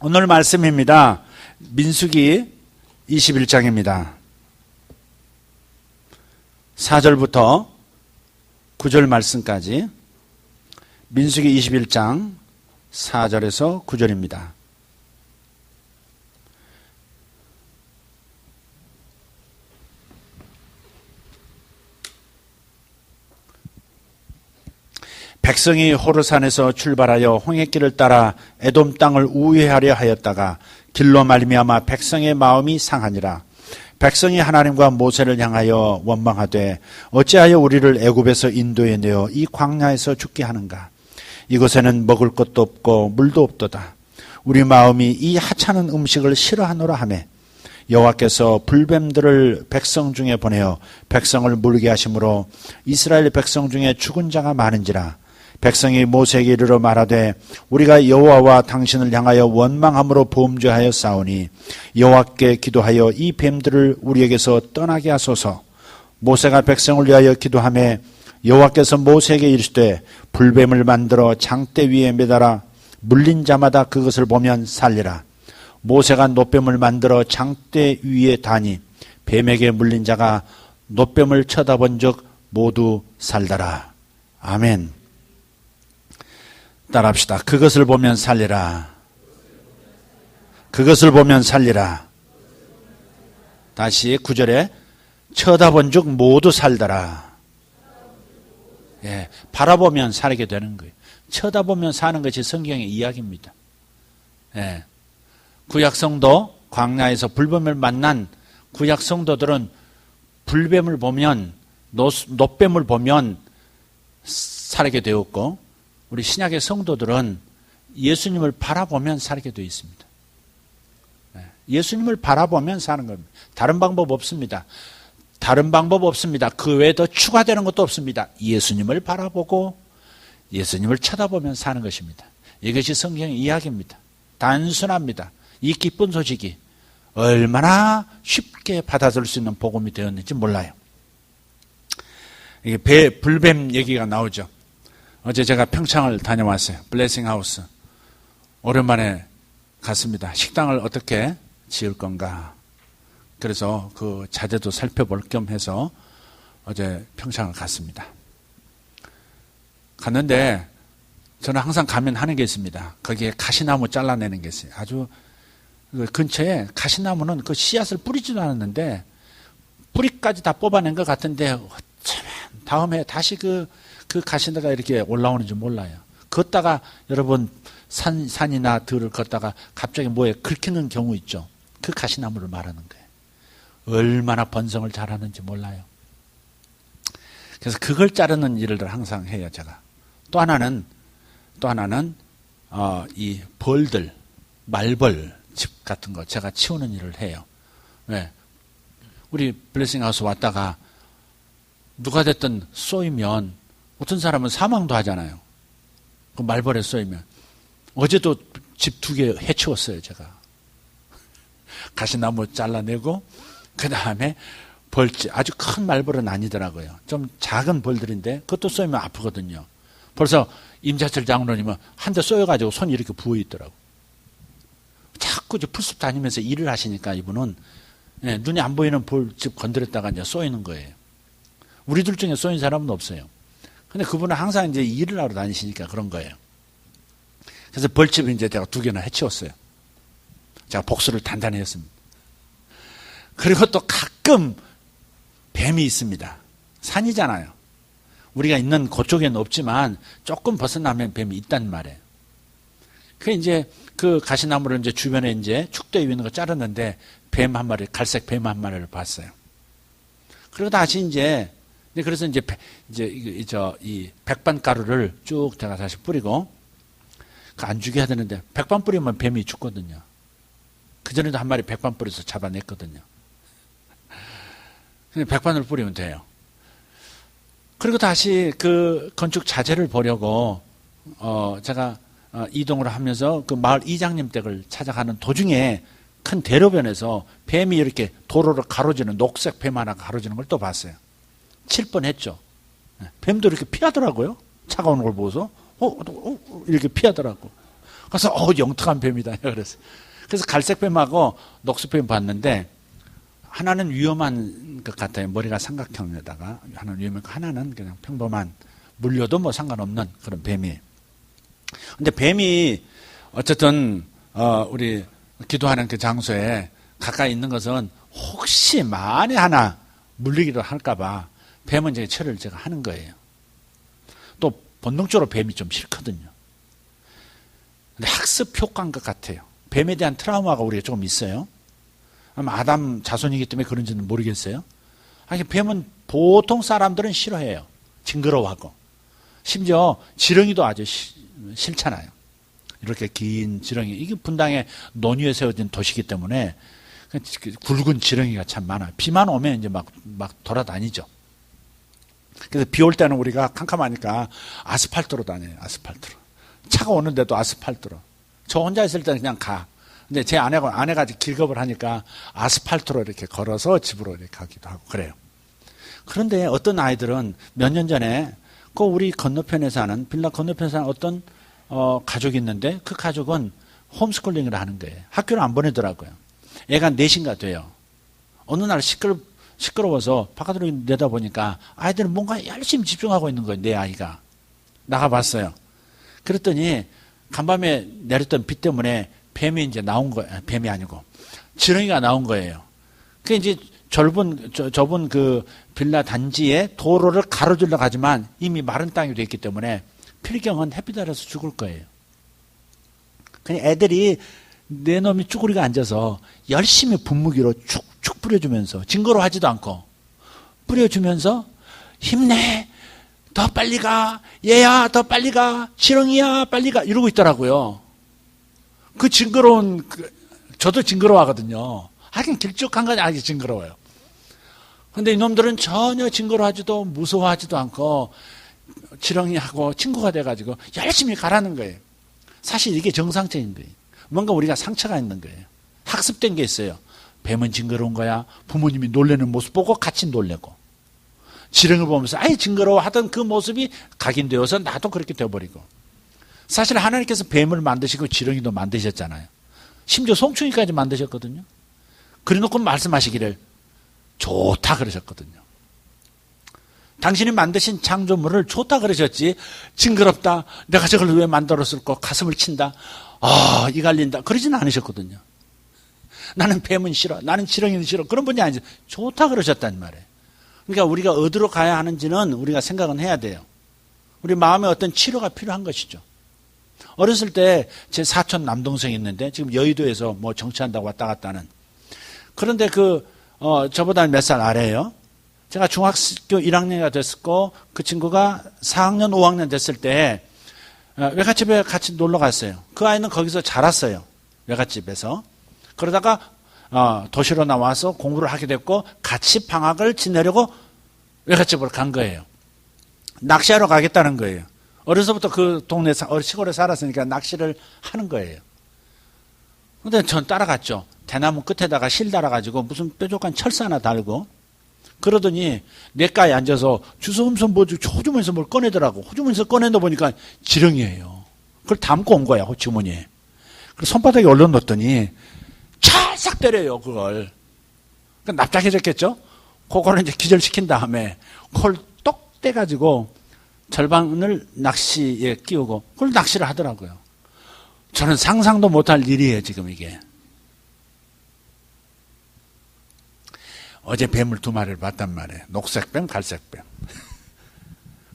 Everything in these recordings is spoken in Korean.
오늘 말씀입니다. 민수기 21장입니다. 4절부터 9절 말씀까지 민수기 21장 4절에서 9절입니다. 백성이 호르산에서 출발하여 홍해길을 따라 에돔 땅을 우회하려 하였다가 길로 말미암아 백성의 마음이 상하니라. 백성이 하나님과 모세를 향하여 원망하되 어찌하여 우리를 애굽에서 인도해 내어 이 광야에서 죽게 하는가. 이곳에는 먹을 것도 없고 물도 없도다. 우리 마음이 이 하찮은 음식을 싫어하노라 하매 여호와께서 불뱀들을 백성 중에 보내어 백성을 물게 하심으로 이스라엘 백성 중에 죽은 자가 많은지라. 백성이 모세에게 이르러 말하되 우리가 여호와와 당신을 향하여 원망함으로 범죄하여 싸우니 여호와께 기도하여 이 뱀들을 우리에게서 떠나게 하소서. 모세가 백성을 위하여 기도하매 여호와께서 모세에게 이르시되 불뱀을 만들어 장대 위에 매달아 물린 자마다 그것을 보면 살리라. 모세가 놋뱀을 만들어 장대 위에 다니 뱀에게 물린 자가 놋뱀을 쳐다본 적 모두 살더라. 아멘. 따라합시다. 그것을 보면 살리라. 그것을 보면 살리라. 다시 9절에 쳐다본 적 모두 살더라. 예, 바라보면 살게 되는 거예요. 쳐다보면 사는 것이 성경의 이야기입니다. 예, 구약성도 광야에서 불뱀을 만난 구약성도들은 불뱀을 보면 놋뱀을 보면 살게 되었고 우리 신약의 성도들은 예수님을 바라보면 살게 되어 있습니다. 예수님을 바라보면 사는 겁니다. 다른 방법 없습니다. 다른 방법 없습니다. 그 외에 더 추가되는 것도 없습니다. 예수님을 바라보고 예수님을 쳐다보면 사는 것입니다. 이것이 성경의 이야기입니다. 단순합니다. 이 기쁜 소식이 얼마나 쉽게 받아들일 수 있는 복음이 되었는지 몰라요. 이게 불뱀 얘기가 나오죠. 어제 제가 평창을 다녀왔어요. 블레싱 하우스. 오랜만에 갔습니다. 식당을 어떻게 지을 건가. 그래서 그 자재도 살펴볼 겸 해서 어제 평창을 갔습니다. 갔는데 저는 항상 가면 하는 게 있습니다. 거기에 가시나무 잘라내는 게 있어요. 아주 근처에 가시나무는 그 씨앗을 뿌리지도 않았는데 뿌리까지 다 뽑아낸 것 같은데 다음에 다시 그 가시나가 이렇게 올라오는지 몰라요. 걷다가 여러분 산이나 들을 걷다가 갑자기 뭐에 긁히는 경우 있죠. 그 가시나무를 말하는 거예요. 얼마나 번성을 잘하는지 몰라요. 그래서 그걸 자르는 일을 항상 해요, 제가. 또 하나는 이 벌들, 말벌 집 같은 거 제가 치우는 일을 해요. 왜? 우리 블레싱 하우스 왔다가 누가 됐든 쏘이면 어떤 사람은 사망도 하잖아요. 그 말벌에 쏘이면. 어제도 집 2개 해치웠어요, 제가. 가시나무 잘라내고 그 다음에 벌집. 아주 큰 말벌은 아니더라고요. 좀 작은 벌들인데 그것도 쏘이면 아프거든요. 벌써 임자철 장로님은 한 대 쏘여가지고 손이 이렇게 부어있더라고. 자꾸 이제 풀숲 다니면서 일을 하시니까 이분은 눈이 안 보이는 벌집 건드렸다가 이제 쏘이는 거예요. 우리들 중에 쏘인 사람은 없어요. 근데 그분은 항상 이제 일을 하러 다니시니까 그런 거예요. 그래서 벌집을 이제 제가 2개나 해치웠어요. 제가 복수를 단단히 했습니다. 그리고 또 가끔 뱀이 있습니다. 산이잖아요. 우리가 있는 그쪽에는 없지만 조금 벗어나면 뱀이 있단 말이에요. 그 이제 그 가시나무를 이제 주변에 이제 축대 위에 있는 거 자르는데 뱀 한 마리, 갈색 뱀 한 마리를 봤어요. 그리고 다시 그래서 이 백반가루를 쭉 제가 다시 뿌리고 안 죽게 해야 되는데 백반 뿌리면 뱀이 죽거든요. 그전에도 한 마리 백반 뿌려서 잡아냈거든요. 백반을 뿌리면 돼요. 그리고 다시 그 건축 자재를 보려고 제가 이동을 하면서 그 마을 이장님 댁을 찾아가는 도중에 큰 대로변에서 뱀이 이렇게 도로를 가로지는 녹색 뱀 하나가 가로지는 걸 또 봤어요. 칠 뻔했죠. 뱀도 이렇게 피하더라고요. 차가운 걸 보고서 이렇게 피하더라고. 그래서 영특한 뱀이다. 그래서 갈색뱀하고 녹색뱀 봤는데 하나는 위험한 것 같아요. 머리가 삼각형에다가 하나는 위험하고 하나는 그냥 평범한 물려도 뭐 상관없는 그런 뱀이에요. 근데 뱀이 어쨌든 우리 기도하는 그 장소에 가까이 있는 것은 혹시 만에 하나 물리기도 할까봐 뱀은 이제 처리를 제가 하는 거예요. 또 본능적으로 뱀이 좀 싫거든요. 근데 학습 효과인 것 같아요. 뱀에 대한 트라우마가 우리가 조금 있어요. 아마 아담 자손이기 때문에 그런지는 모르겠어요. 아니, 뱀은 보통 사람들은 싫어해요. 징그러워하고. 심지어 지렁이도 아주 싫잖아요. 이렇게 긴 지렁이. 이게 분당에 논위에 세워진 도시이기 때문에 굵은 지렁이가 참 많아요. 비만 오면 이제 막 돌아다니죠. 그래서 비 올 때는 우리가 캄캄하니까 아스팔트로 다녀요. 아스팔트로. 차가 오는데도 아스팔트로. 저 혼자 있을 때는 그냥 가. 근데 제 아내가 길겁을 하니까 아스팔트로 이렇게 걸어서 집으로 이렇게 가기도 하고 그래요. 그런데 어떤 아이들은 몇 년 전에 그 우리 건너편에 사는 빌라 건너편에 사는 어떤 가족이 있는데 그 가족은 홈스쿨링을 하는 거예요. 학교를 안 보내더라고요. 애가 4인가 돼요. 어느 날 시끄러워서 바깥으로 내다보니까 아이들은 뭔가 열심히 집중하고 있는 거예요. 내 아이가. 나가봤어요. 그랬더니 간밤에 내렸던 비 때문에 뱀이 이제 나온 거예요. 뱀이 아니고 지렁이가 나온 거예요. 그 이제 좁은 그 빌라 단지에 도로를 가로질러 가지만 이미 마른 땅이 돼 있기 때문에 필경은 햇빛 아래서 죽을 거예요. 그냥 애들이 내 놈이 쭈구리가 앉아서 열심히 분무기로 축축 뿌려주면서 징그러워하지도 않고 뿌려주면서 힘내 더 빨리 가 얘야 더 빨리 가 지렁이야 빨리 가 이러고 있더라고요. 그 징그러운 저도 징그러워하거든요. 하긴 길쭉한 건 아주 징그러워요. 근데 이놈들은 전혀 징그러워하지도 무서워하지도 않고 지렁이하고 친구가 돼가지고 열심히 가라는 거예요. 사실 이게 정상적인 거예요. 뭔가 우리가 상처가 있는 거예요. 학습된 게 있어요. 뱀은 징그러운 거야. 부모님이 놀래는 모습 보고 같이 놀래고 지렁이를 보면서 아이 징그러워 하던 그 모습이 각인되어서 나도 그렇게 되어버리고 사실 하나님께서 뱀을 만드시고 지렁이도 만드셨잖아요. 심지어 송충이까지 만드셨거든요. 그래놓고 말씀하시기를 좋다 그러셨거든요. 당신이 만드신 창조물을 좋다 그러셨지 징그럽다 내가 저걸 왜 만들었을까 가슴을 친다 이 갈린다 그러지는 않으셨거든요. 나는 뱀은 싫어 나는 지렁이는 싫어 그런 분이 아니죠. 좋다 그러셨단 말이에요. 그러니까 우리가 어디로 가야 하는지는 우리가 생각은 해야 돼요. 우리 마음에 어떤 치료가 필요한 것이죠. 어렸을 때 제 사촌 남동생이 있는데 지금 여의도에서 뭐 정치한다고 왔다 갔다 하는 그런데 저보다 몇 살 아래예요. 제가 중학교 1학년이 됐었고 그 친구가 4학년 5학년 됐을 때 외갓집에 같이 놀러 갔어요. 그 아이는 거기서 자랐어요. 외갓집에서. 그러다가 도시로 나와서 공부를 하게 됐고 같이 방학을 지내려고 외갓집으로 간 거예요. 낚시하러 가겠다는 거예요. 어려서부터 그 동네 시골에 살았으니까 낚시를 하는 거예요. 근데 전 따라갔죠. 대나무 끝에다가 실 달아가지고 무슨 뾰족한 철사 하나 달고 그러더니 냇가에 앉아서 주섬섬 호주머니에서 뭘 꺼내더라고. 호주머니에서 꺼내다 보니까 지렁이에요. 그걸 담고 온 거야 호주머니에. 그래서 손바닥에 올려놓더니 찰싹 때려요 그걸. 그러니까 납작해졌겠죠. 그거를 이제 기절시킨 다음에 그걸 똑 떼가지고 절반을 낚시에 끼우고 그걸 낚시를 하더라고요. 저는 상상도 못할 일이에요 지금 이게. 어제 뱀을 2마리를 봤단 말이에요. 녹색뱀, 갈색뱀.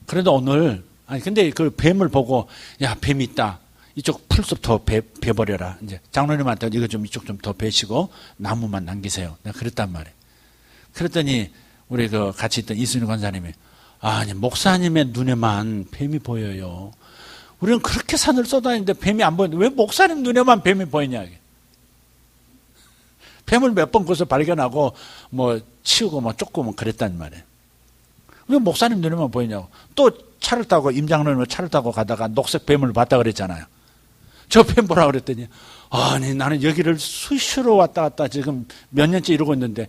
그래도 오늘 근데 그 뱀을 보고 야 뱀 있다. 이쪽 풀숲 더 베버려라. 이제 장로님한테 이거 좀 이쪽 좀 더 베시고 나무만 남기세요. 내가 그랬단 말이에요. 그랬더니 우리 그 같이 있던 이순희 권사님이 아니 목사님의 눈에만 뱀이 보여요. 우리는 그렇게 산을 쏘다니는데 뱀이 안 보이는데 왜 목사님 눈에만 뱀이 보이냐. 뱀을 몇 번 거기서 발견하고 뭐 치우고 뭐 쫓고 뭐 그랬단 말이에요. 왜 목사님 눈에만 보이냐고. 또 차를 타고 임장로님을 차를 타고 가다가 녹색 뱀을 봤다 그랬잖아요. 저 뱀 보라 그랬더니 아니 나는 여기를 수시로 왔다 갔다 지금 몇 년째 이러고 있는데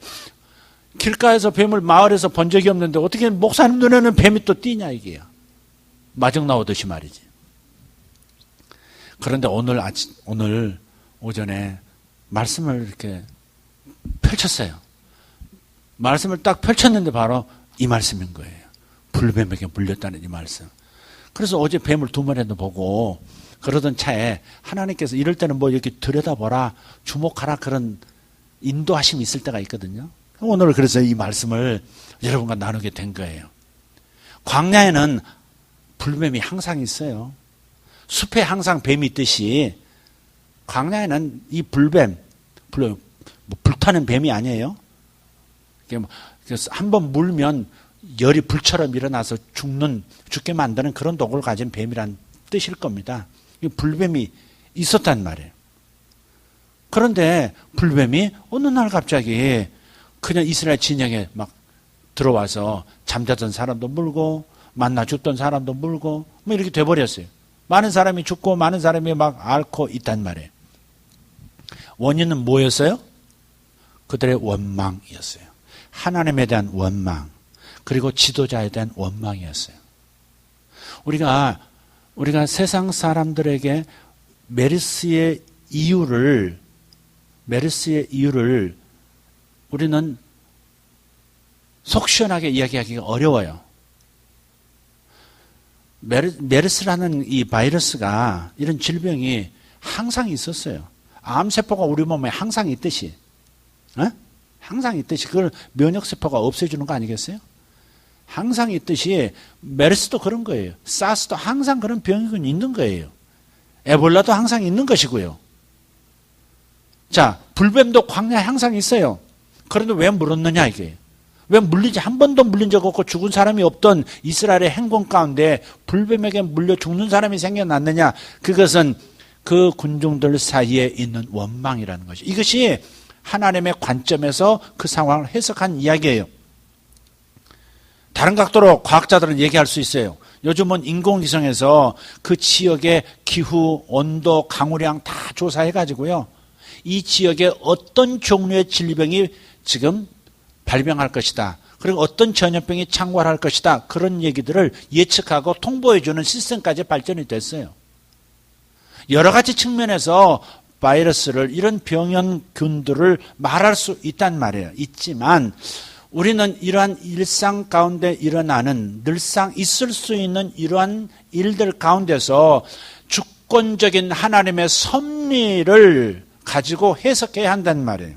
길가에서 뱀을 마을에서 본 적이 없는데 어떻게 목사님 눈에는 뱀이 또 띄냐 이게요. 마중 나오듯이 말이지. 그런데 오늘 오전에 말씀을 이렇게 펼쳤어요. 말씀을 딱 펼쳤는데 바로 이 말씀인 거예요. 불뱀에게 물렸다는 이 말씀. 그래서 어제 뱀을 2마리나 보고 그러던 차에 하나님께서 이럴 때는 뭐 이렇게 들여다보라, 주목하라, 그런 인도하심이 있을 때가 있거든요. 오늘 그래서 이 말씀을 여러분과 나누게 된 거예요. 광야에는 불뱀이 항상 있어요. 숲에 항상 뱀이 있듯이 광야에는 이 불뱀, 뭐 불타는 뱀이 아니에요. 한번 물면 열이 불처럼 일어나서 죽게 만드는 그런 독을 가진 뱀이란 뜻일 겁니다. 불뱀이 있었단 말이에요. 그런데 불뱀이 어느 날 갑자기 그냥 이스라엘 진영에 막 들어와서 잠자던 사람도 물고 만나 죽던 사람도 물고 뭐 이렇게 돼버렸어요. 많은 사람이 죽고 많은 사람이 막 앓고 있단 말이에요. 원인은 뭐였어요? 그들의 원망이었어요. 하나님에 대한 원망, 그리고 지도자에 대한 원망이었어요. 우리가 세상 사람들에게 메르스의 이유를 우리는 속 시원하게 이야기하기가 어려워요. 메르스라는 이 바이러스가, 이런 질병이 항상 있었어요. 암세포가 우리 몸에 항상 있듯이, 항상 있듯이 그걸 면역세포가 없애주는 거 아니겠어요? 항상 있듯이 메르스도 그런 거예요. 사스도 항상 그런 병이 있는 거예요. 에볼라도 항상 있는 것이고요. 자, 불뱀도 광야에 항상 있어요. 그런데 왜 물었느냐 이게. 왜 물리지, 한 번도 물린 적 없고 죽은 사람이 없던 이스라엘의 행군 가운데 불뱀에게 물려 죽는 사람이 생겨났느냐. 그것은 그 군중들 사이에 있는 원망이라는 것이. 이것이 하나님의 관점에서 그 상황을 해석한 이야기예요. 다른 각도로 과학자들은 얘기할 수 있어요. 요즘은 인공위성에서 그 지역의 기후, 온도, 강우량 다 조사해가지고요. 이 지역에 어떤 종류의 질병이 지금 발병할 것이다. 그리고 어떤 전염병이 창궐할 것이다. 그런 얘기들을 예측하고 통보해주는 시스템까지 발전이 됐어요. 여러 가지 측면에서 바이러스를, 이런 병연균들을 말할 수 있단 말이에요. 있지만 우리는 이러한 일상 가운데 일어나는, 늘상 있을 수 있는 이러한 일들 가운데서 주권적인 하나님의 섭리를 가지고 해석해야 한단 말이에요.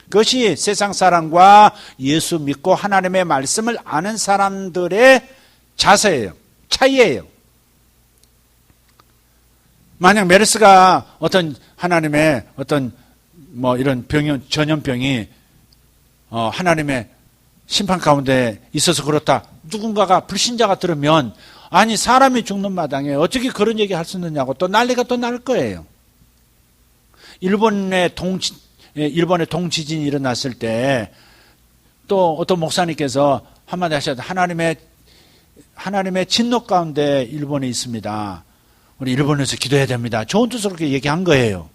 그것이 세상 사람과 예수 믿고 하나님의 말씀을 아는 사람들의 자세예요. 차이예요. 만약 메르스가 어떤 하나님의 어떤 뭐 이런 전염병이 하나님의 심판 가운데 있어서 그렇다, 누군가가 불신자가 들으면 아니 사람이 죽는 마당에 어떻게 그런 얘기 할 수 있느냐고 또 난리가 또 날 거예요. 일본의 동지진이 일어났을 때 또 어떤 목사님께서 한마디 하셔도 하나님의 진노 가운데 일본에 있습니다. 우리 일본에서 기도해야 됩니다. 좋은 뜻으로 그렇게 얘기한 거예요.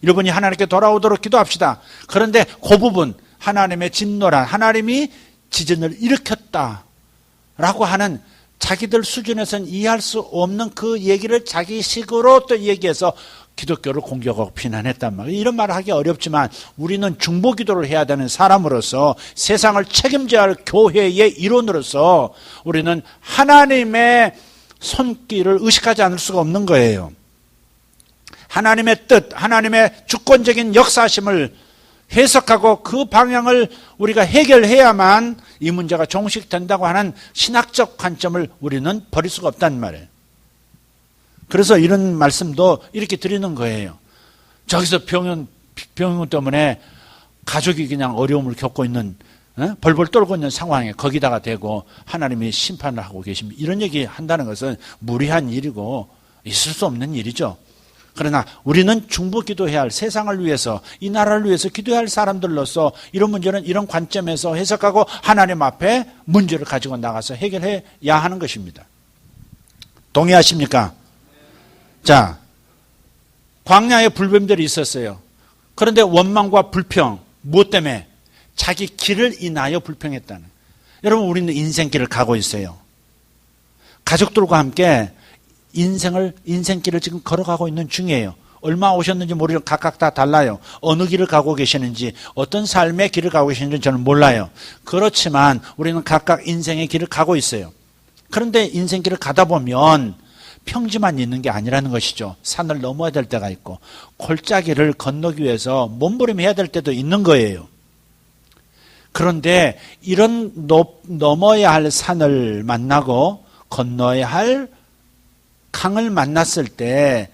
일본이 하나님께 돌아오도록 기도합시다. 그런데 그 부분, 하나님의 진노란, 하나님이 지진을 일으켰다라고 하는 자기들 수준에서는 이해할 수 없는 그 얘기를 자기식으로 또 얘기해서 기독교를 공격하고 비난했단 말이에요. 이런 말을 하기 어렵지만 우리는 중보기도를 해야 되는 사람으로서, 세상을 책임져야 할 교회의 일원으로서 우리는 하나님의 손길을 의식하지 않을 수가 없는 거예요. 하나님의 뜻, 하나님의 주권적인 역사심을 해석하고 그 방향을 우리가 해결해야만 이 문제가 종식된다고 하는 신학적 관점을 우리는 버릴 수가 없단 말이에요. 그래서 이런 말씀도 이렇게 드리는 거예요. 저기서 병원 때문에 가족이 그냥 어려움을 겪고 있는, 벌벌 떨고 있는 상황에 거기다가 대고 하나님이 심판을 하고 계십니다. 이런 얘기 한다는 것은 무리한 일이고 있을 수 없는 일이죠. 그러나 우리는 중보기도해야 할, 세상을 위해서, 이 나라를 위해서 기도해야 할 사람들로서 이런 문제는 이런 관점에서 해석하고 하나님 앞에 문제를 가지고 나가서 해결해야 하는 것입니다. 동의하십니까? 자, 광야에 불뱀들이 있었어요. 그런데 원망과 불평, 무엇 때문에? 자기 길을 인하여 불평했다는. 여러분, 우리는 인생길을 가고 있어요. 가족들과 함께 인생길을 지금 걸어가고 있는 중이에요. 얼마 오셨는지 모르지만 각각 다 달라요. 어느 길을 가고 계시는지, 어떤 삶의 길을 가고 계시는지 저는 몰라요. 그렇지만 우리는 각각 인생의 길을 가고 있어요. 그런데 인생길을 가다 보면 평지만 있는 게 아니라는 것이죠. 산을 넘어야 될 때가 있고 골짜기를 건너기 위해서 몸부림해야 될 때도 있는 거예요. 그런데 이런 넘어야 할 산을 만나고 건너야 할 강을 만났을 때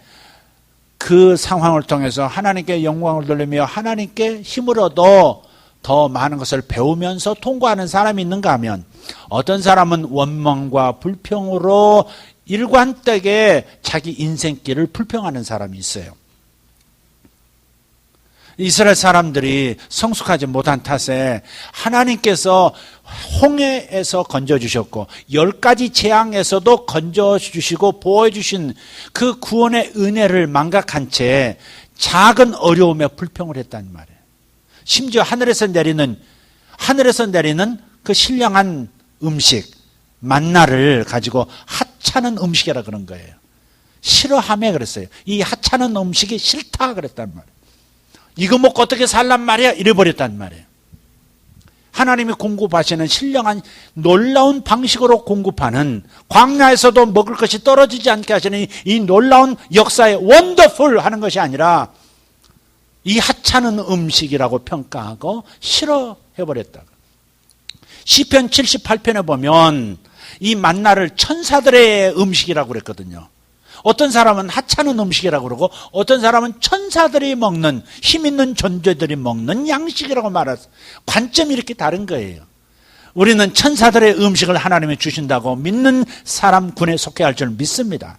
그 상황을 통해서 하나님께 영광을 돌리며 하나님께 힘을 얻어 더 많은 것을 배우면서 통과하는 사람이 있는가 하면 어떤 사람은 원망과 불평으로 일관되게 자기 인생길을 불평하는 사람이 있어요. 이스라엘 사람들이 성숙하지 못한 탓에 하나님께서 홍해에서 건져주셨고 10가지 재앙에서도 건져주시고 보호해주신 그 구원의 은혜를 망각한 채 작은 어려움에 불평을 했단 말이에요. 심지어 하늘에서 내리는 그 신령한 음식 만나를 가지고 하찮은 음식이라 그런 거예요. 싫어하며 그랬어요. 이 하찮은 음식이 싫다 그랬단 말이에요. 이거 먹고 어떻게 살란 말이야? 이래버렸단 말이에요. 하나님이 공급하시는 신령한 놀라운 방식으로 공급하는 광야에서도 먹을 것이 떨어지지 않게 하시는 이 놀라운 역사에 원더풀 하는 것이 아니라 이 하찮은 음식이라고 평가하고 싫어해버렸다가 시편 78편에 보면 이 만나를 천사들의 음식이라고 그랬거든요. 어떤 사람은 하찮은 음식이라고 그러고 어떤 사람은 천사들이 먹는 힘 있는 존재들이 먹는 양식이라고 말해서 관점이 이렇게 다른 거예요. 우리는 천사들의 음식을 하나님이 주신다고 믿는 사람군에 속해야 할 줄 믿습니다.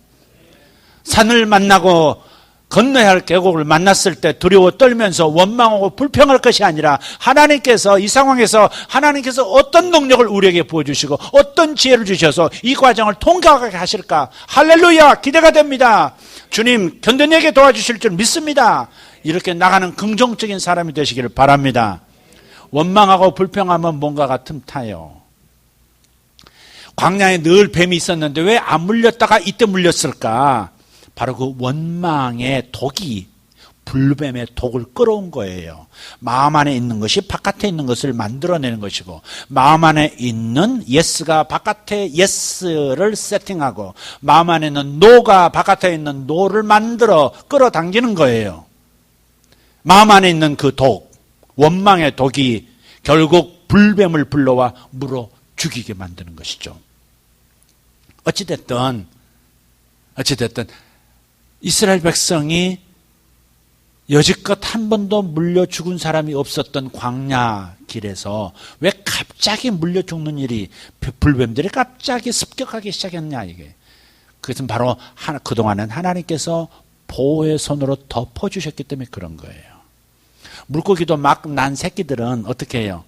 산을 만나고 건너야 할 계곡을 만났을 때 두려워 떨면서 원망하고 불평할 것이 아니라 하나님께서 이 상황에서 하나님께서 어떤 능력을 우리에게 부어주시고 어떤 지혜를 주셔서 이 과정을 통과하게 하실까? 할렐루야! 기대가 됩니다. 주님 견뎌내게 도와주실 줄 믿습니다. 이렇게 나가는 긍정적인 사람이 되시기를 바랍니다. 원망하고 불평하면 뭔가가 틈타요. 광야에 늘 뱀이 있었는데 왜 안 물렸다가 이때 물렸을까? 바로 그 원망의 독이 불뱀의 독을 끌어온 거예요. 마음 안에 있는 것이 바깥에 있는 것을 만들어내는 것이고 마음 안에 있는 예스가 바깥에 예스를 세팅하고 마음 안에 있는 노가 바깥에 있는 노를 만들어 끌어당기는 거예요. 마음 안에 있는 그 독, 원망의 독이 결국 불뱀을 불러와 물어 죽이게 만드는 것이죠. 어찌됐든 이스라엘 백성이 여지껏 한 번도 물려 죽은 사람이 없었던 광야 길에서 왜 갑자기 물려 죽는 일이 불뱀들이 갑자기 습격하기 시작했냐 이게. 그것은 바로 그동안은 하나님께서 보호의 손으로 덮어주셨기 때문에 그런 거예요. 물고기도 막 난 새끼들은 어떻게 해요?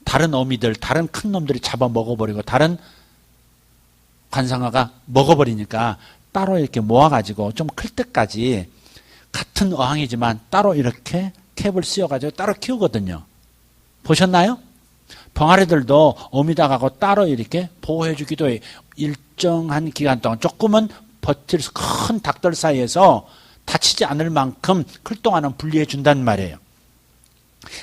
다른 어미들, 다른 큰 놈들이 잡아 먹어버리고 다른 관상어가 먹어버리니까 따로 이렇게 모아가지고 좀 클 때까지 같은 어항이지만 따로 이렇게 캡을 씌워가지고 따로 키우거든요. 보셨나요? 병아리들도 어미닭하고 따로 이렇게 보호해주기도 해요. 일정한 기간 동안 조금은 버틸 큰 닭들 사이에서 다치지 않을 만큼 클 동안은 분리해준단 말이에요.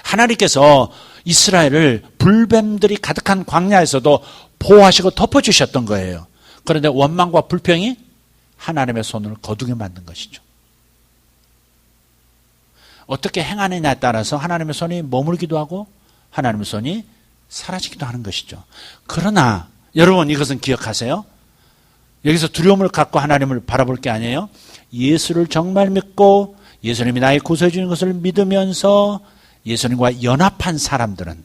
하나님께서 이스라엘을 불뱀들이 가득한 광야에서도 보호하시고 덮어주셨던 거예요. 그런데 원망과 불평이 하나님의 손을 거두게 만든 것이죠. 어떻게 행하느냐에 따라서 하나님의 손이 머물기도 하고 하나님의 손이 사라지기도 하는 것이죠. 그러나 여러분 이것은 기억하세요. 여기서 두려움을 갖고 하나님을 바라볼 게 아니에요. 예수를 정말 믿고 예수님이 나의 구원해 주는 것을 믿으면서 예수님과 연합한 사람들은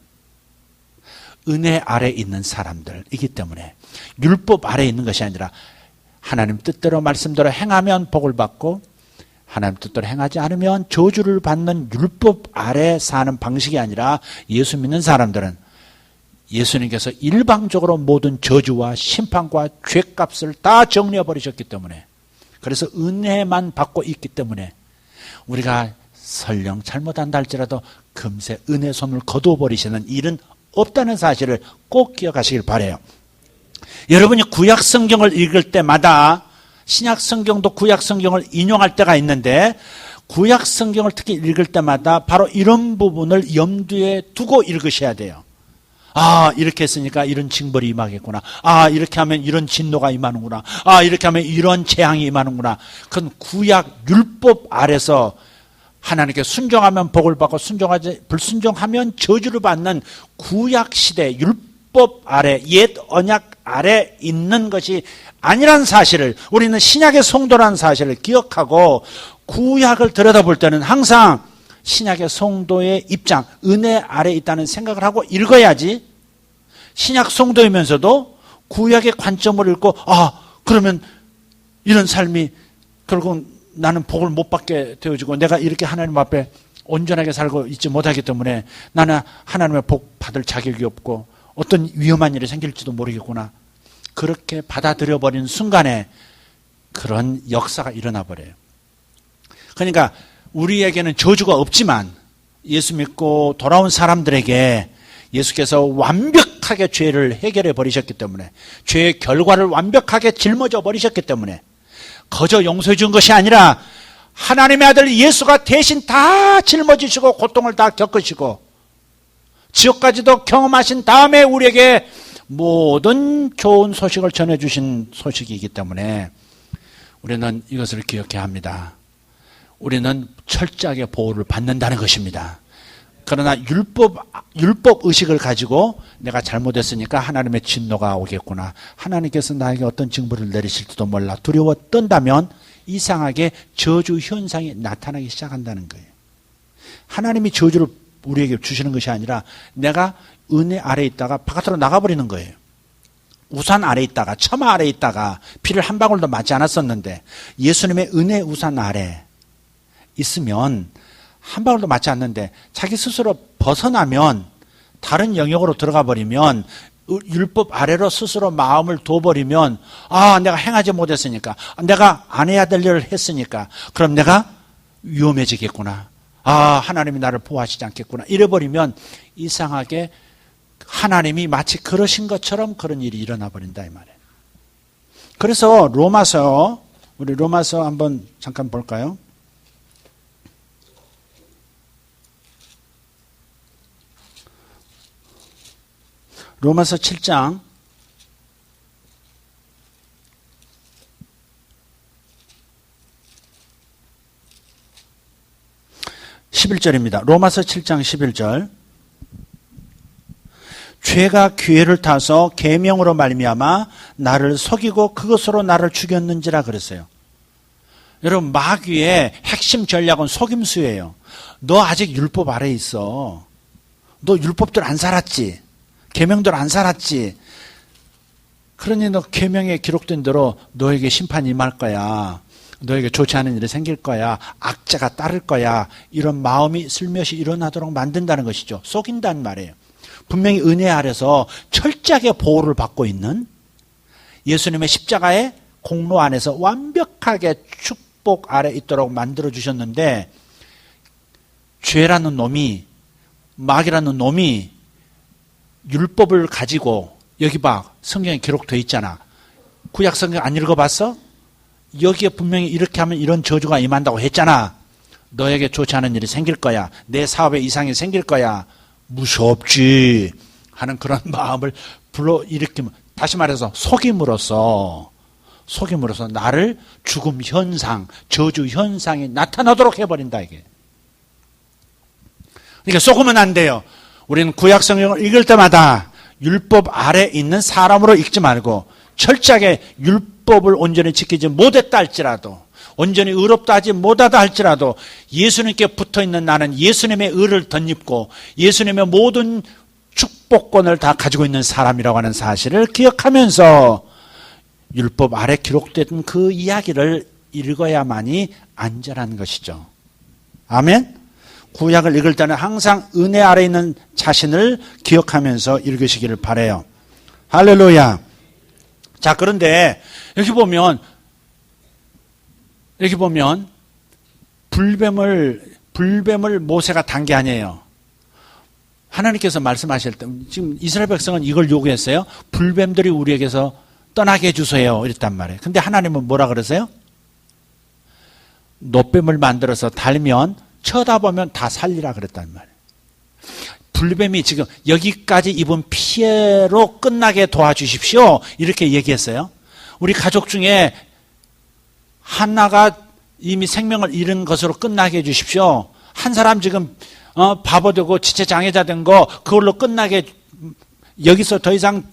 은혜 아래 있는 사람들이기 때문에 율법 아래 있는 것이 아니라 하나님 뜻대로 말씀대로 행하면 복을 받고 하나님 뜻대로 행하지 않으면 저주를 받는 율법 아래 사는 방식이 아니라 예수 믿는 사람들은 예수님께서 일방적으로 모든 저주와 심판과 죄값을 다 정리해 버리셨기 때문에 그래서 은혜만 받고 있기 때문에 우리가 설령 잘못한다 할지라도 금세 은혜 손을 거두어 버리시는 일은 없다는 사실을 꼭 기억하시길 바라요. 여러분이 구약 성경을 읽을 때마다 신약 성경도 구약 성경을 인용할 때가 있는데 구약 성경을 특히 읽을 때마다 바로 이런 부분을 염두에 두고 읽으셔야 돼요. 아, 이렇게 했으니까 이런 징벌이 임하겠구나. 아, 이렇게 하면 이런 진노가 임하는구나. 아, 이렇게 하면 이런 재앙이 임하는구나. 그건 구약 율법 아래서 하나님께 순종하면 복을 받고 순종하지 불순종하면 저주를 받는 구약 시대 율법 아래, 옛 언약 아래 있는 것이 아니란 사실을, 우리는 신약의 성도라는 사실을 기억하고 구약을 들여다볼 때는 항상 신약의 성도의 입장, 은혜 아래 있다는 생각을 하고 읽어야지, 신약 성도이면서도 구약의 관점을 읽고 아, 그러면 이런 삶이 결국 나는 복을 못 받게 되어지고 내가 이렇게 하나님 앞에 온전하게 살고 있지 못하기 때문에 나는 하나님의 복 받을 자격이 없고 어떤 위험한 일이 생길지도 모르겠구나. 그렇게 받아들여 버리는 순간에 그런 역사가 일어나 버려요. 그러니까 우리에게는 저주가 없지만 예수 믿고 돌아온 사람들에게 예수께서 완벽하게 죄를 해결해 버리셨기 때문에, 죄의 결과를 완벽하게 짊어져 버리셨기 때문에 거저 용서해 준 것이 아니라 하나님의 아들 예수가 대신 다 짊어지시고 고통을 다 겪으시고 지옥까지도 경험하신 다음에 우리에게 모든 좋은 소식을 전해주신 소식이기 때문에 우리는 이것을 기억해야 합니다. 우리는 철저하게 보호를 받는다는 것입니다. 그러나 율법 의식을 가지고 내가 잘못했으니까 하나님의 진노가 오겠구나, 하나님께서 나에게 어떤 징벌을 내리실지도 몰라 두려워 떤다면 이상하게 저주 현상이 나타나기 시작한다는 거예요. 하나님이 저주를 우리에게 주시는 것이 아니라 내가 은혜 아래에 있다가 바깥으로 나가버리는 거예요. 우산 아래에 있다가, 처마 아래에 있다가 비를 한 방울도 맞지 않았었는데 예수님의 은혜 우산 아래 있으면 한 방울도 맞지 않는데 자기 스스로 벗어나면, 다른 영역으로 들어가 버리면, 율법 아래로 스스로 마음을 둬버리면 아, 내가 행하지 못했으니까, 내가 안 해야 될 일을 했으니까 그럼 내가 위험해지겠구나, 아, 하나님이 나를 보호하시지 않겠구나, 이래버리면 이상하게 하나님이 마치 그러신 것처럼 그런 일이 일어나 버린다 이 말이에요. 그래서 우리 로마서 한번 잠깐 볼까요? 로마서 7장 11절입니다. 로마서 7장 11절. 죄가 기회를 타서 계명으로 말미암아 나를 속이고 그것으로 나를 죽였는지라 그랬어요. 여러분, 마귀의 핵심 전략은 속임수예요. 너 아직 율법 아래에 있어. 너 율법들 안 살았지. 계명들 안 살았지. 그러니 너 계명에 기록된 대로 너에게 심판이 임할 거야. 너에게 좋지 않은 일이 생길 거야. 악재가 따를 거야. 이런 마음이 슬며시 일어나도록 만든다는 것이죠. 속인다는 말이에요. 분명히 은혜 아래서 철저하게 보호를 받고 있는 예수님의 십자가의 공로 안에서 완벽하게 축복 아래 있도록 만들어 주셨는데, 죄라는 놈이, 마귀라는 놈이 율법을 가지고, 여기 봐, 성경에 기록되어 있잖아. 구약 성경 안 읽어봤어? 여기에 분명히 이렇게 하면 이런 저주가 임한다고 했잖아. 너에게 좋지 않은 일이 생길 거야. 내 사업에 이상이 생길 거야. 무섭지 하는 그런 마음을 불러일으키면, 다시 말해서 속임으로써 나를 죽음 현상, 저주 현상이 나타나도록 해버린다 이게. 그러니까 속으면 안 돼요. 우리는 구약 성경을 읽을 때마다 율법 아래 있는 사람으로 읽지 말고 철저하게 율법을 온전히 지키지 못했다 할지라도, 온전히 의롭다 하지 못하다 할지라도 예수님께 붙어있는 나는 예수님의 의를 덧입고 예수님의 모든 축복권을 다 가지고 있는 사람이라고 하는 사실을 기억하면서 율법 아래 기록된 그 이야기를 읽어야만이 안전한 것이죠. 아멘? 구약을 읽을 때는 항상 은혜 아래 있는 자신을 기억하면서 읽으시기를 바라요. 할렐루야. 자, 그런데 여기 보면 불뱀을 모세가 단 게 아니에요. 하나님께서 말씀하실 때 지금 이스라엘 백성은 이걸 요구했어요. 불뱀들이 우리에게서 떠나게 해주세요. 이랬단 말이에요. 근데 하나님은 뭐라 그러세요? 노뱀을 만들어서 달면 쳐다보면 다 살리라 그랬단 말이에요. 불뱀이 지금 여기까지 입은 피해로 끝나게 도와주십시오. 이렇게 얘기했어요. 우리 가족 중에 하나가 이미 생명을 잃은 것으로 끝나게 해주십시오. 한 사람 지금 바보 되고 지체장애자 된 거 그걸로 끝나게 여기서 더 이상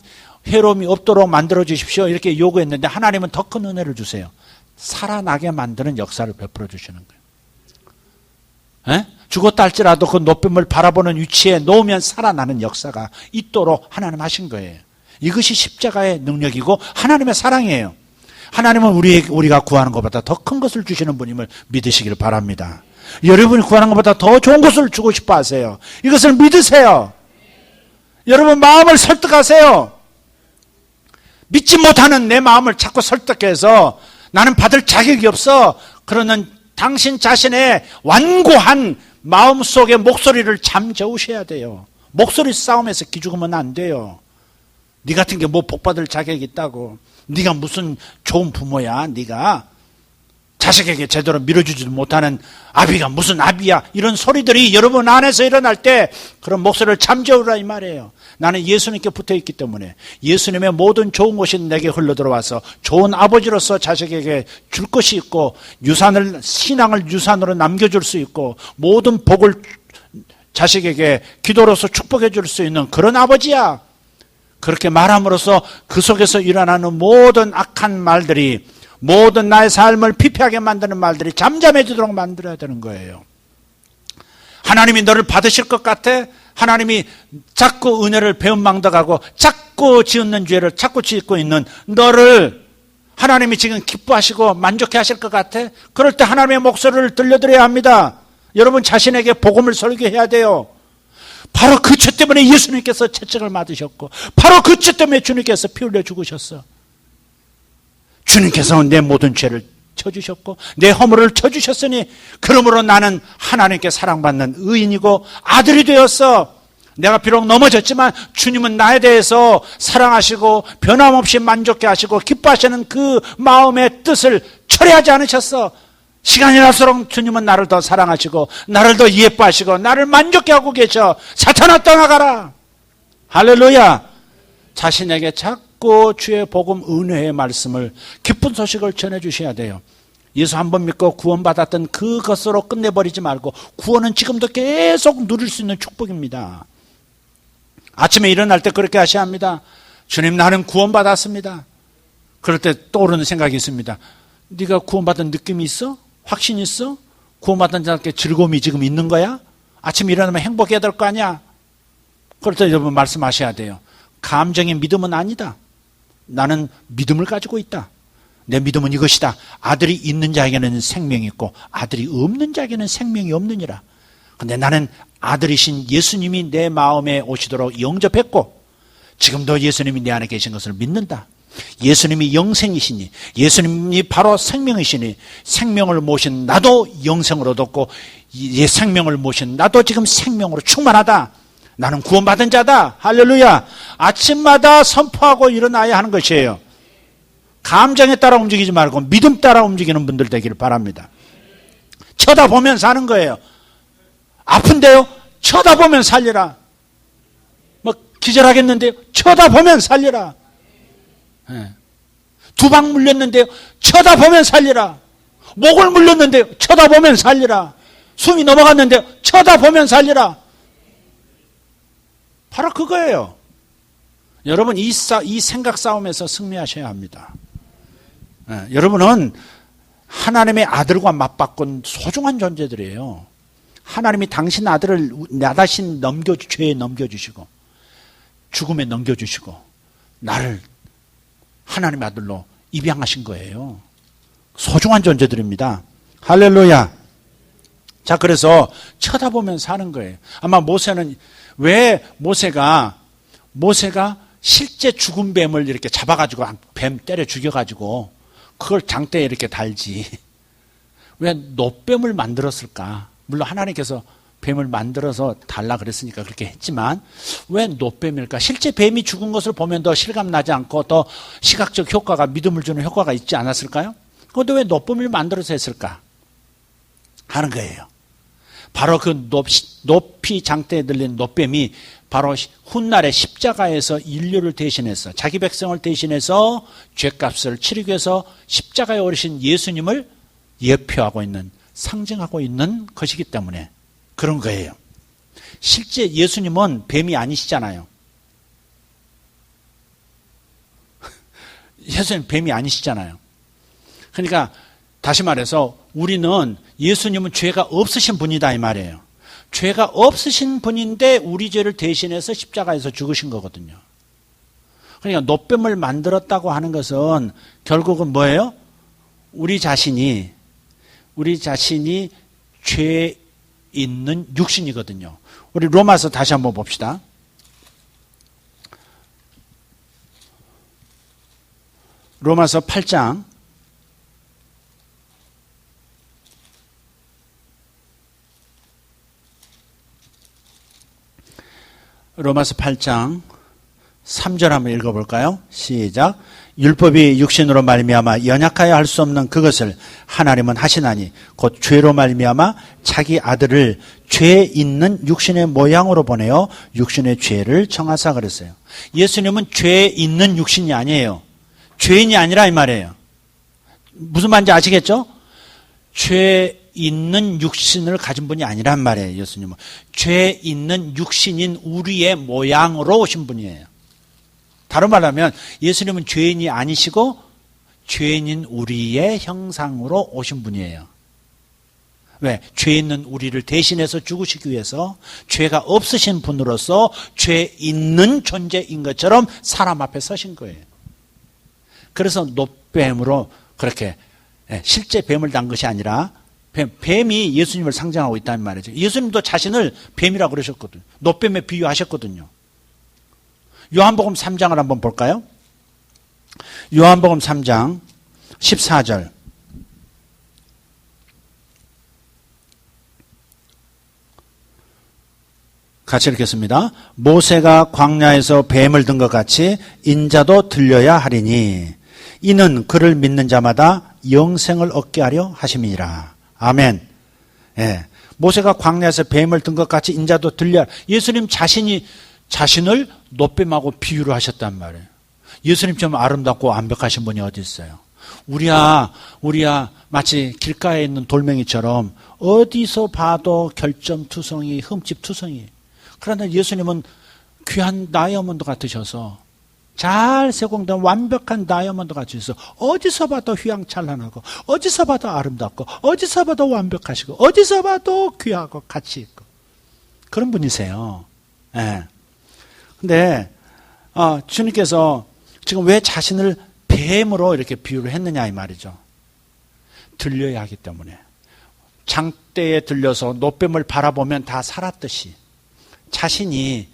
해로움이 없도록 만들어 주십시오. 이렇게 요구했는데 하나님은 더 큰 은혜를 주세요. 살아나게 만드는 역사를 베풀어 주시는 거예요. 죽었다 할지라도 그 노뱀을 바라보는 위치에 놓으면 살아나는 역사가 있도록 하나님 하신 거예요. 이것이 십자가의 능력이고 하나님의 사랑이에요. 하나님은 우리가 구하는 것보다 더 큰 것을 주시는 분임을 믿으시기를 바랍니다. 여러분이 구하는 것보다 더 좋은 것을 주고 싶어 하세요. 이것을 믿으세요. 여러분 마음을 설득하세요. 믿지 못하는 내 마음을 자꾸 설득해서 나는 받을 자격이 없어. 그러는 당신 자신의 완고한 마음속의 목소리를 잠재우셔야 돼요. 목소리 싸움에서 기죽으면 안 돼요. 네 같은 게 뭐 복받을 자격이 있다고. 네가 무슨 좋은 부모야. 네가 자식에게 제대로 밀어주지도 못하는 아비가 무슨 아비야. 이런 소리들이 여러분 안에서 일어날 때 그런 목소리를 잠재우라 이 말이에요. 나는 예수님께 붙어있기 때문에 예수님의 모든 좋은 것이 내게 흘러들어와서 좋은 아버지로서 자식에게 줄 것이 있고 신앙을 유산으로 남겨줄 수 있고 모든 복을 자식에게 기도로서 축복해 줄 수 있는 그런 아버지야. 그렇게 말함으로써 그 속에서 일어나는 모든 악한 말들이 모든 나의 삶을 피폐하게 만드는 말들이 잠잠해지도록 만들어야 되는 거예요. 하나님이 너를 받으실 것 같아? 하나님이 자꾸 은혜를 배은망덕하고 자꾸 지은 죄를 자꾸 짓고 있는 너를 하나님이 지금 기뻐하시고 만족해 하실 것 같아? 그럴 때 하나님의 목소리를 들려드려야 합니다. 여러분 자신에게 복음을 설교해야 돼요. 바로 그 죄 때문에 예수님께서 채찍을 맞으셨고 바로 그 죄 때문에 주님께서 피 흘려 죽으셨어. 주님께서는 내 모든 죄를 쳐주셨고 내 허물을 쳐주셨으니 그러므로 나는 하나님께 사랑받는 의인이고 아들이 되었어. 내가 비록 넘어졌지만 주님은 나에 대해서 사랑하시고 변함없이 만족해 하시고 기뻐하시는 그 마음의 뜻을 철회하지 않으셨어. 시간이 갈수록 주님은 나를 더 사랑하시고 나를 더 예뻐하시고 나를 만족해 하고 계셔. 사탄아 떠나가라. 할렐루야. 자신에게 자꾸 주의 복음 은혜의 말씀을 기쁜 소식을 전해주셔야 돼요. 예수 한 번 믿고 구원받았던 그것으로 끝내버리지 말고 구원은 지금도 계속 누릴 수 있는 축복입니다. 아침에 일어날 때 그렇게 하셔야 합니다. 주님 나는 구원받았습니다. 그럴 때 떠오르는 생각이 있습니다. 네가 구원받은 느낌이 있어? 확신이 있어? 구원받은 자께 즐거움이 지금 있는 거야? 아침에 일어나면 행복해야 될 거 아니야? 그럴 때 여러분 말씀하셔야 돼요. 감정의 믿음은 아니다. 나는 믿음을 가지고 있다. 내 믿음은 이것이다. 아들이 있는 자에게는 생명이 있고 아들이 없는 자에게는 생명이 없느니라. 그런데 나는 아들이신 예수님이 내 마음에 오시도록 영접했고 지금도 예수님이 내 안에 계신 것을 믿는다. 예수님이 영생이시니 예수님이 바로 생명이시니 생명을 모신 나도 영생을 얻었고 생명을 모신 나도 지금 생명으로 충만하다. 나는 구원받은 자다. 할렐루야. 아침마다 선포하고 일어나야 하는 것이에요. 감정에 따라 움직이지 말고 믿음 따라 움직이는 분들 되기를 바랍니다. 쳐다보면 사는 거예요. 아픈데요? 쳐다보면 살리라. 뭐 기절하겠는데요? 쳐다보면 살리라. 두 방 물렸는데요? 쳐다보면 살리라. 목을 물렸는데요? 쳐다보면 살리라. 숨이 넘어갔는데요? 쳐다보면 살리라. 바로 그거예요. 여러분 이 생각 싸움에서 승리하셔야 합니다. 여러분은 하나님의 아들과 맞바꾼 소중한 존재들이에요. 하나님이 당신 아들을 나다신 죄에 넘겨주시고 죽음에 넘겨주시고 나를 하나님의 아들로 입양하신 거예요. 소중한 존재들입니다. 할렐루야. 자, 그래서 쳐다보면 사는 거예요. 아마 모세는 왜 모세가 실제 죽은 뱀을 이렇게 잡아가지고 뱀 때려 죽여가지고 그걸 장대에 이렇게 달지 왜 노뱀을 만들었을까? 물론 하나님께서 뱀을 만들어서 달라 그랬으니까 그렇게 했지만 왜 노뱀일까? 실제 뱀이 죽은 것을 보면 더 실감나지 않고 더 시각적 효과가 믿음을 주는 효과가 있지 않았을까요? 그런데 왜 노뱀을 만들어서 했을까? 하는 거예요. 바로 그 높이 장대에 들린 노뱀이 바로 훗날에 십자가에서 인류를 대신해서 자기 백성을 대신해서 죄값을 치르기 위해서 십자가에 오르신 예수님을 예표하고 있는, 상징하고 있는 것이기 때문에 그런 거예요. 실제 예수님은 뱀이 아니시잖아요. 예수님 뱀이 아니시잖아요. 그러니까 다시 말해서 우리는 예수님은 죄가 없으신 분이다 이 말이에요. 죄가 없으신 분인데 우리 죄를 대신해서 십자가에서 죽으신 거거든요. 그러니까 노뱀을 만들었다고 하는 것은 결국은 뭐예요? 우리 자신이 죄 있는 육신이거든요. 우리 로마서 다시 한번 봅시다. 로마서 8장 로마서 8장 3절 한번 읽어볼까요? 시작. 율법이 육신으로 말미암아 연약하여 할 수 없는 그것을 하나님은 하시나니 곧 죄로 말미암아 자기 아들을 죄 있는 육신의 모양으로 보내어 육신의 죄를 청하사 그랬어요. 예수님은 죄 있는 육신이 아니에요. 죄인이 아니라 이 말이에요. 무슨 말인지 아시겠죠? 죄 있는 육신을 가진 분이 아니란 말이에요. 예수님은 죄 있는 육신인 우리의 모양으로 오신 분이에요. 다른 말로 하면 예수님은 죄인이 아니시고 죄인인 우리의 형상으로 오신 분이에요. 왜? 죄 있는 우리를 대신해서 죽으시기 위해서 죄가 없으신 분으로서 죄 있는 존재인 것처럼 사람 앞에 서신 거예요. 그래서 노뱀으로 그렇게 실제 뱀을 단 것이 아니라 뱀이 예수님을 상징하고 있다는 말이죠. 예수님도 자신을 뱀이라고 그러셨거든요. 노뱀에 비유하셨거든요. 요한복음 3장을 한번 볼까요? 요한복음 3장 14절. 같이 읽겠습니다. 모세가 광야에서 뱀을 든 것 같이 인자도 들려야 하리니 이는 그를 믿는 자마다 영생을 얻게 하려 하심이니라. 아멘. 예. 모세가 광야에서 뱀을 든 것 같이 인자도 들려. 예수님 자신을 노뱀하고 비유를 하셨단 말이에요. 예수님처럼 아름답고 완벽하신 분이 어디 있어요? 우리야 마치 길가에 있는 돌멩이처럼 어디서 봐도 결점투성이, 흠집투성이. 그러나 예수님은 귀한 다이아몬드 같으셔서 잘 세공된 완벽한 다이아몬드 같으셔서 어디서 봐도 휘황찬란하고 어디서 봐도 아름답고 어디서 봐도 완벽하시고 어디서 봐도 귀하고 가치 있고 그런 분이세요. 예. 근데 주님께서 지금 왜 자신을 뱀으로 이렇게 비유를 했느냐 이 말이죠. 들려야 하기 때문에. 장대에 들려서 노뱀을 바라보면 다 살았듯이 자신이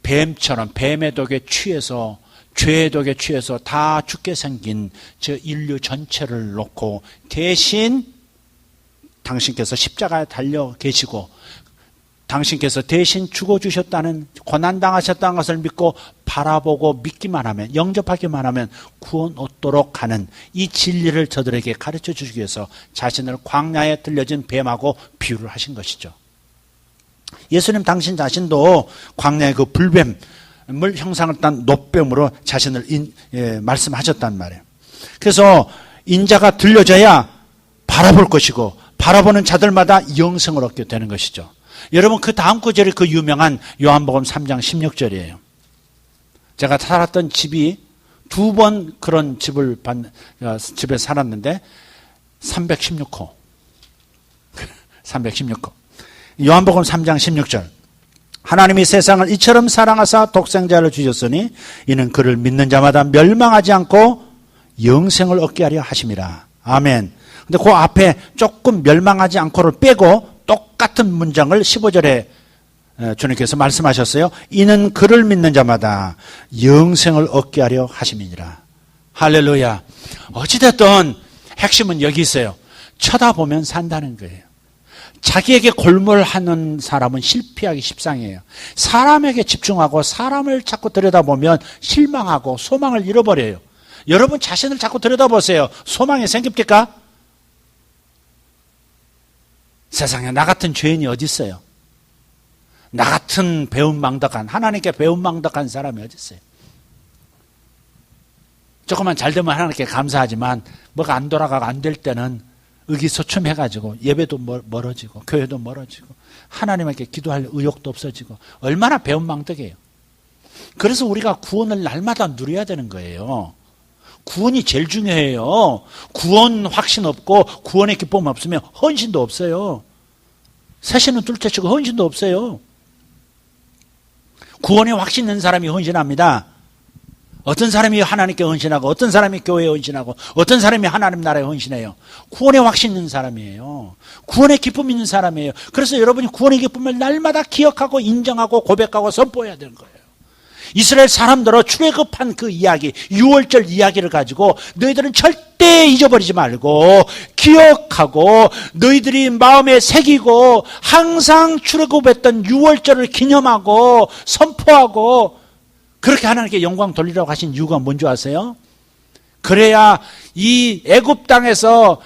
뱀처럼 뱀의 독에 취해서 죄의 독에 취해서 다 죽게 생긴 저 인류 전체를 놓고 대신 당신께서 십자가에 달려 계시고 당신께서 대신 죽어주셨다는 고난당하셨다는 것을 믿고 바라보고 믿기만 하면 영접하기만 하면 구원 얻도록 하는 이 진리를 저들에게 가르쳐 주기 위해서 자신을 광야에 들려진 뱀하고 비유를 하신 것이죠. 예수님 당신 자신도 광야의 그 불뱀을 형상을 딴 노뱀으로 자신을 말씀하셨단 말이에요. 그래서 인자가 들려져야 바라볼 것이고 바라보는 자들마다 영생을 얻게 되는 것이죠. 여러분 그 다음 구절이 그 유명한 요한복음 3장 16절이에요. 제가 살았던 집이 2번 그런 집에 살았는데 316호. 316호. 요한복음 3장 16절. 하나님이 세상을 이처럼 사랑하사 독생자를 주셨으니 이는 그를 믿는 자마다 멸망하지 않고 영생을 얻게 하려 하심이라. 아멘. 근데 그 앞에 조금 멸망하지 않고를 빼고 똑같은 문장을 15절에 주님께서 말씀하셨어요. 이는 그를 믿는 자마다 영생을 얻게 하려 하심이니라. 할렐루야. 어찌됐든 핵심은 여기 있어요. 쳐다보면 산다는 거예요. 자기에게 골몰하는 사람은 실패하기 십상이에요. 사람에게 집중하고 사람을 자꾸 들여다보면 실망하고 소망을 잃어버려요. 여러분 자신을 자꾸 들여다보세요. 소망이 생깁니까? 세상에 나 같은 죄인이 어디 있어요? 나 같은 배은망덕한, 하나님께 배은망덕한 사람이 어디 있어요? 조금만 잘 되면 하나님께 감사하지만 뭐가 안 돌아가고 안 될 때는 의기소침해가지고 예배도 멀어지고 교회도 멀어지고 하나님께 기도할 의욕도 없어지고 얼마나 배은망덕해요. 그래서 우리가 구원을 날마다 누려야 되는 거예요. 구원이 제일 중요해요. 구원 확신 없고 구원의 기쁨 없으면 헌신도 없어요. 셋째는 둘째치고 헌신도 없어요. 구원의 확신 있는 사람이 헌신합니다. 어떤 사람이 하나님께 헌신하고 어떤 사람이 교회에 헌신하고 어떤 사람이 하나님 나라에 헌신해요. 구원의 확신 있는 사람이에요. 구원의 기쁨 있는 사람이에요. 그래서 여러분이 구원의 기쁨을 날마다 기억하고 인정하고 고백하고 선포해야 되는 거예요. 이스라엘 사람들은 출애굽한 그 이야기, 유월절 이야기를 가지고 너희들은 절대 잊어버리지 말고 기억하고 너희들이 마음에 새기고 항상 출애굽했던 유월절을 기념하고 선포하고 그렇게 하나님께 영광 돌리라고 하신 이유가 뭔지 아세요? 그래야 이 애굽 땅에서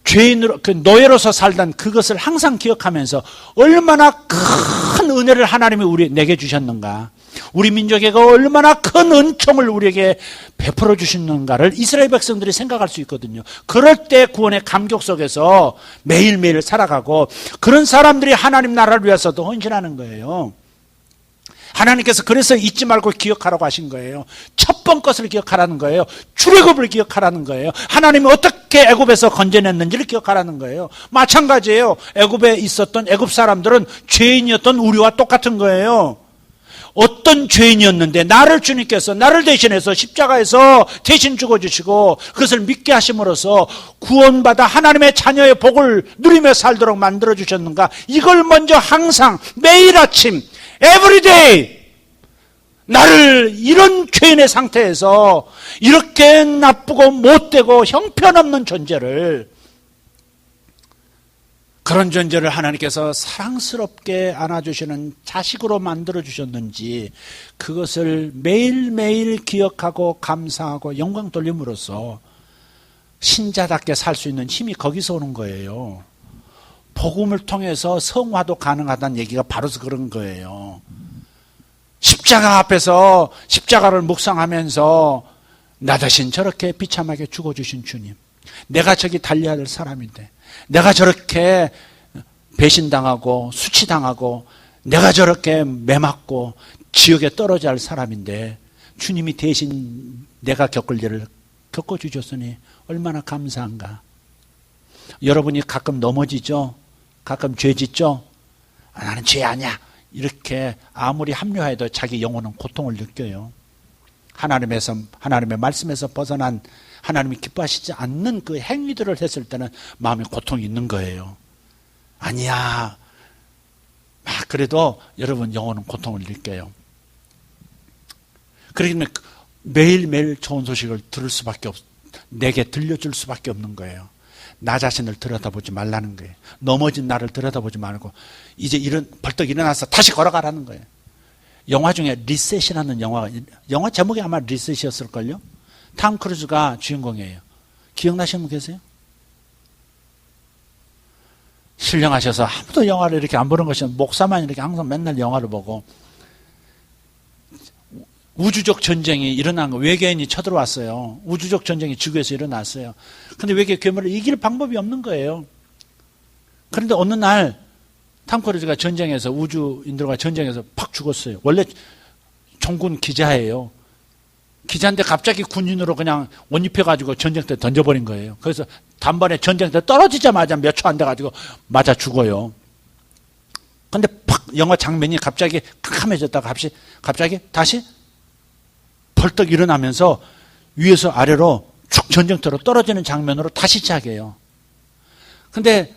죄인으로 그 노예로서 살던 그것을 항상 기억하면서 얼마나 큰 은혜를 하나님이 내게 주셨는가, 우리 민족에게 얼마나 큰 은총을 우리에게 베풀어 주셨는가를 이스라엘 백성들이 생각할 수 있거든요. 그럴 때 구원의 감격 속에서 매일매일 살아가고 그런 사람들이 하나님 나라를 위해서도 헌신하는 거예요. 하나님께서 그래서 잊지 말고 기억하라고 하신 거예요. 첫 번 것을 기억하라는 거예요. 출애굽을 기억하라는 거예요. 하나님이 어떻게 애굽에서 건져냈는지를 기억하라는 거예요. 마찬가지예요. 애굽에 있었던 애굽 사람들은 죄인이었던 우리와 똑같은 거예요. 어떤 죄인이었는데 주님께서 나를 대신해서 십자가에서 대신 죽어주시고 그것을 믿게 하심으로써 구원받아 하나님의 자녀의 복을 누리며 살도록 만들어주셨는가, 이걸 먼저 항상 매일 아침 everyday 나를 이런 죄인의 상태에서 이렇게 나쁘고 못되고 형편없는 존재를, 그런 존재를 하나님께서 사랑스럽게 안아주시는 자식으로 만들어주셨는지 그것을 매일매일 기억하고 감사하고 영광 돌림으로써 신자답게 살 수 있는 힘이 거기서 오는 거예요. 복음을 통해서 성화도 가능하다는 얘기가 바로 그런 거예요. 십자가 앞에서 십자가를 묵상하면서 나 대신 저렇게 비참하게 죽어주신 주님, 내가 저기 달려야 될 사람인데, 내가 저렇게 배신당하고 수치당하고 내가 저렇게 매맞고 지옥에 떨어져야 할 사람인데 주님이 대신 내가 겪을 일을 겪어주셨으니 얼마나 감사한가. 여러분이 가끔 넘어지죠? 가끔 죄 짓죠? 나는 죄 아니야 이렇게 아무리 합리화해도 자기 영혼은 고통을 느껴요. 하나님의 말씀에서 벗어난, 하나님이 기뻐하시지 않는 그 행위들을 했을 때는 마음에 고통이 있는 거예요. 아니야, 그래도 여러분 영혼은 고통을 느껴요. 그러면 매일매일 좋은 소식을 들을 수밖에 내게 들려줄 수밖에 없는 거예요. 나 자신을 들여다보지 말라는 거예요. 넘어진 나를 들여다보지 말고 이제 벌떡 일어나서 다시 걸어가라는 거예요. 영화 중에 리셋이라는 영화 제목이 아마 리셋이었을걸요? 톰 크루즈가 주인공이에요. 기억나시는 분 계세요? 신령하셔서 아무도 영화를 이렇게 안 보는 것이 목사만 이렇게 항상 맨날 영화를 보고, 우주적 전쟁이 일어난 거, 외계인이 쳐들어왔어요. 우주적 전쟁이 지구에서 일어났어요. 근데 외계 괴물을 이길 방법이 없는 거예요. 그런데 어느 날 톰 크루즈가 전쟁에서, 우주인들과 전쟁에서 팍 죽었어요. 원래 총군 기자예요. 기자인데 갑자기 군인으로 그냥 옷 입혀가지고 전쟁터에 던져버린 거예요. 그래서 단번에 전쟁터에 떨어지자마자 몇 초 안 돼가지고 맞아 죽어요. 근데 팍 영화 장면이 갑자기 캄캄해졌다가 갑자기 다시 벌떡 일어나면서 위에서 아래로 쭉 전쟁터로 떨어지는 장면으로 다시 시작해요. 근데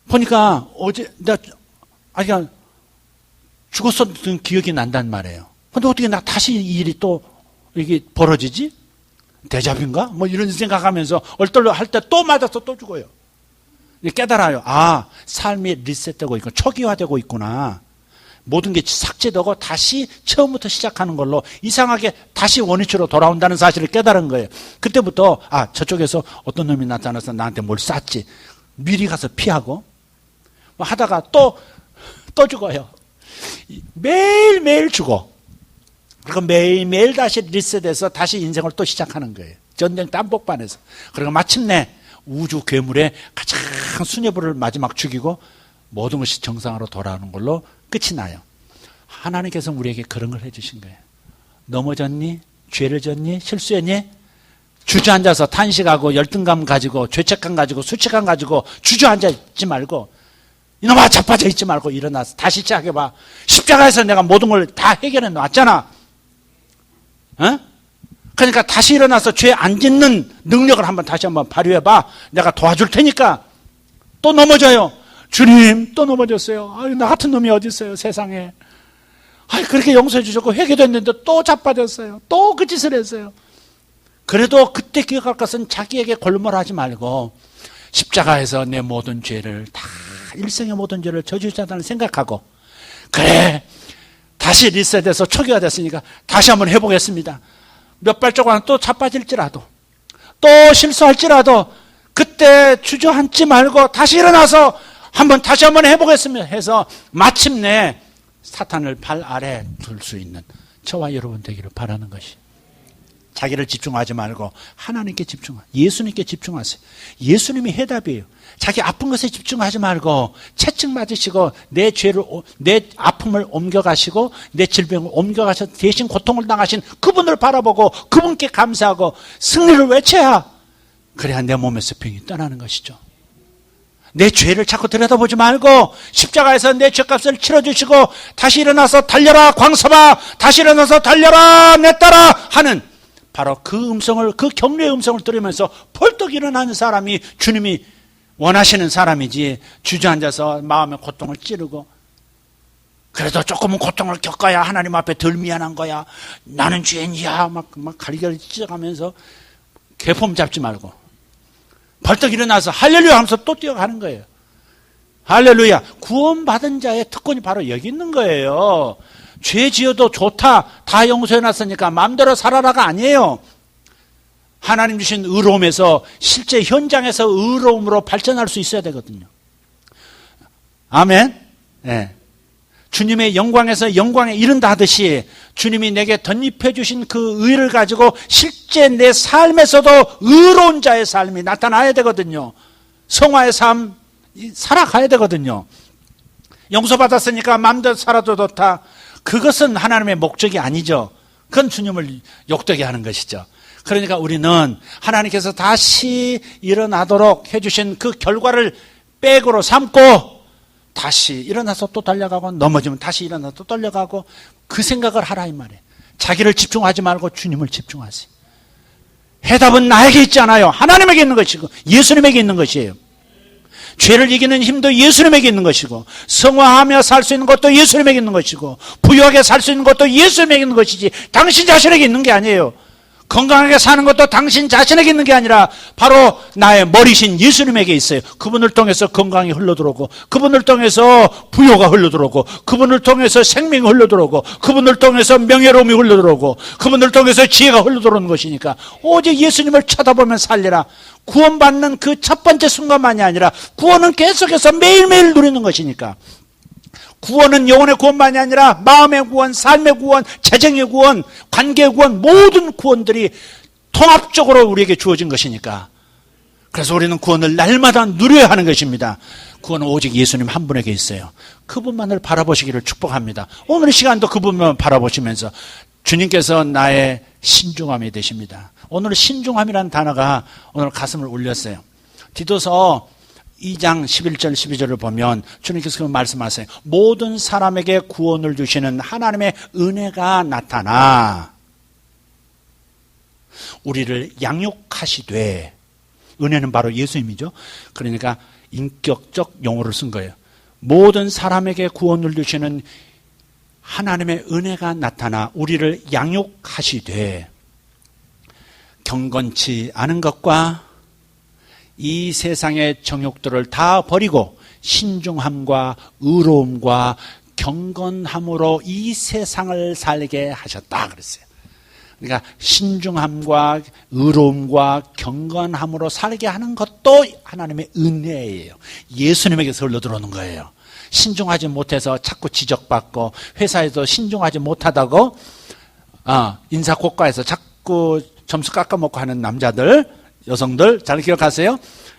보니까 어제 내가 죽었었던 기억이 난단 말이에요. 근데 어떻게 나 다시 이 일이 또 이게 벌어지지? 데자뷰인가? 뭐 이런 생각하면서 얼떨러 할 때 또 맞아서 또 죽어요. 깨달아요. 아, 삶이 리셋되고 있고 초기화되고 있구나. 모든 게 삭제되고 다시 처음부터 시작하는 걸로 이상하게 다시 원위치로 돌아온다는 사실을 깨달은 거예요. 그때부터 아, 저쪽에서 어떤 놈이 나타나서 나한테 뭘 쐈지. 미리 가서 피하고 하다가 또 죽어요. 매일매일 죽어. 그리고 매일매일 다시 리셋해서 다시 인생을 또 시작하는 거예요. 전쟁 땀복반에서. 그리고 마침내 우주 괴물의 가장 수뇌부를 마지막 죽이고 모든 것이 정상으로 돌아오는 걸로 끝이 나요. 하나님께서 우리에게 그런 걸 해주신 거예요. 넘어졌니? 죄를 졌니? 실수했니? 주저앉아서 탄식하고 열등감 가지고 죄책감 가지고 수치감 가지고 주저앉아 있지 말고 이놈아 자빠져 있지 말고 일어나서 다시 시작해봐. 십자가에서 내가 모든 걸 다 해결해 놨잖아. 어? 그러니까 다시 일어나서 죄 안 짓는 능력을 다시 한번 발휘해봐. 내가 도와줄 테니까. 또 넘어져요. 주님 또 넘어졌어요. 아유, 나 같은 놈이 어디 있어요 세상에. 아유, 그렇게 용서해 주셨고 회개됐는데 또 자빠졌어요. 또 그 짓을 했어요. 그래도 그때 기억할 것은 자기에게 골몰하지 말고 십자가에서 내 모든 죄를 다 일생의 모든 죄를 져주셨다는 생각하고 그래 다시 리셋해서 초기화됐으니까 다시 한번 해보겠습니다. 몇 발자국은 또 자빠질지라도 또 실수할지라도 그때 주저앉지 말고 다시 일어나서 다시 한번 해보겠습니다 해서 마침내 사탄을 발 아래 둘 수 있는 저와 여러분 되기를 바라는 것이 자기를 집중하지 말고 하나님께 집중하세요. 예수님께 집중하세요. 예수님이 해답이에요. 자기 아픈 것에 집중하지 말고 채찍 맞으시고 내 죄를 내 아픔을 옮겨가시고 내 질병을 옮겨가셔서 대신 고통을 당하신 그분을 바라보고 그분께 감사하고 승리를 외쳐야 그래야 내 몸에서 병이 떠나는 것이죠. 내 죄를 자꾸 들여다보지 말고 십자가에서 내 죄값을 치러주시고 다시 일어나서 달려라 광섭아 다시 일어나서 달려라 내 딸아 하는 바로 그 음성을 그 격려의 음성을 들으면서 벌떡 일어나는 사람이 주님이 원하시는 사람이지 주저앉아서 마음의 고통을 찌르고 그래도 조금은 고통을 겪어야 하나님 앞에 덜 미안한 거야 나는 죄인이야 막 가리가리 찢어가면서 개폼 잡지 말고 벌떡 일어나서 할렐루야 하면서 또 뛰어가는 거예요. 할렐루야. 구원받은 자의 특권이 바로 여기 있는 거예요. 죄 지어도 좋다. 다 용서해놨으니까 마음대로 살아라가 아니에요. 하나님 주신 의로움에서 실제 현장에서 의로움으로 발전할 수 있어야 되거든요. 아멘. 네. 주님의 영광에서 영광에 이른다 하듯이 주님이 내게 덧입혀 주신 그 의를 가지고 실제 내 삶에서도 의로운 자의 삶이 나타나야 되거든요. 성화의 삶 살아가야 되거든요. 용서받았으니까 마음대로 살아도 좋다. 그것은 하나님의 목적이 아니죠. 그건 주님을 욕되게 하는 것이죠. 그러니까 우리는 하나님께서 다시 일어나도록 해주신 그 결과를 백으로 삼고 다시 일어나서 또 달려가고 넘어지면 다시 일어나서 또 달려가고 그 생각을 하라 이 말이에요. 자기를 집중하지 말고 주님을 집중하세요. 해답은 나에게 있지 않아요. 하나님에게 있는 것이고 예수님에게 있는 것이에요. 죄를 이기는 힘도 예수님에게 있는 것이고 성화하며 살 수 있는 것도 예수님에게 있는 것이고 부유하게 살 수 있는 것도 예수님에게 있는 것이지 당신 자신에게 있는 게 아니에요. 건강하게 사는 것도 당신 자신에게 있는 게 아니라 바로 나의 머리신 예수님에게 있어요. 그분을 통해서 건강이 흘러들어오고 그분을 통해서 부요가 흘러들어오고 그분을 통해서 생명이 흘러들어오고 그분을 통해서 명예로움이 흘러들어오고 그분을 통해서 지혜가 흘러들어오는 것이니까 오직 예수님을 쳐다보면 살리라. 구원받는 그 첫 번째 순간만이 아니라 구원은 계속해서 매일매일 누리는 것이니까 구원은 영혼의 구원만이 아니라 마음의 구원, 삶의 구원, 재정의 구원, 관계의 구원 모든 구원들이 통합적으로 우리에게 주어진 것이니까 그래서 우리는 구원을 날마다 누려야 하는 것입니다. 구원은 오직 예수님 한 분에게 있어요. 그분만을 바라보시기를 축복합니다. 오늘 시간도 그분만 바라보시면서 주님께서 나의 신중함이 되십니다. 오늘 신중함이라는 단어가 오늘 가슴을 울렸어요. 디도서 2장 11절 12절을 보면 주님께서 말씀하세요. 모든 사람에게 구원을 주시는 하나님의 은혜가 나타나 우리를 양육하시되 은혜는 바로 예수님이죠. 그러니까 인격적 용어를 쓴 거예요. 모든 사람에게 구원을 주시는 하나님의 은혜가 나타나 우리를 양육하시되 경건치 않은 것과 이 세상의 정욕들을 다 버리고 신중함과 의로움과 경건함으로 이 세상을 살게 하셨다 그랬어요. 그러니까 신중함과 의로움과 경건함으로 살게 하는 것도 하나님의 은혜예요. 예수님에게서 흘러들어오는 거예요. 신중하지 못해서 자꾸 지적받고 회사에서 신중하지 못하다고 인사고과에서 자꾸 점수 깎아먹고 하는 남자들, 여성들 잘 기억하세요?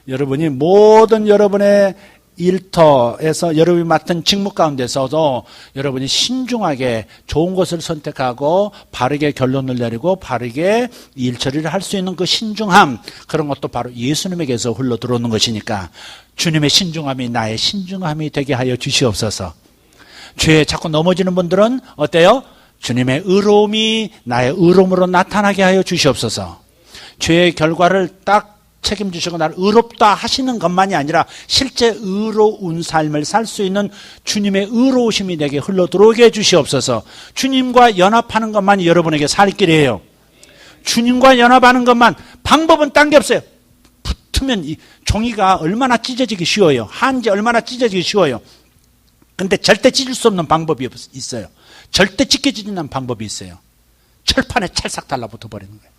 여러분이 모든 여러분의 일터에서 여러분이 맡은 직무 가운데서도 여러분이 신중하게 좋은 것을 선택하고 바르게 결론을 내리고 바르게 일 처리를 할 수 있는 그 신중함, 그런 것도 바로 예수님에게서 흘러 들어오는 것이니까 주님의 신중함이 나의 신중함이 되게 하여 주시옵소서. 죄에 자꾸 넘어지는 분들은 어때요? 주님의 의로움이 나의 의로움으로 나타나게 하여 주시옵소서. 죄의 결과를 딱 책임지시고 나를 의롭다 하시는 것만이 아니라 실제 의로운 삶을 살 수 있는 주님의 의로우심이 내게 흘러 들어오게 해 주시옵소서. 주님과 연합하는 것만이 여러분에게 살 길이에요. 주님과 연합하는 것만, 방법은 딴 게 없어요. 붙으면 이 종이가 얼마나 찢어지기 쉬워요. 한지 얼마나 찢어지기 쉬워요. 근데 절대 찢을 수 없는 방법이 있어요. 절대 찢겨지는 방법이 있어요. 철판에 찰싹 달라붙어 버리는 거예요.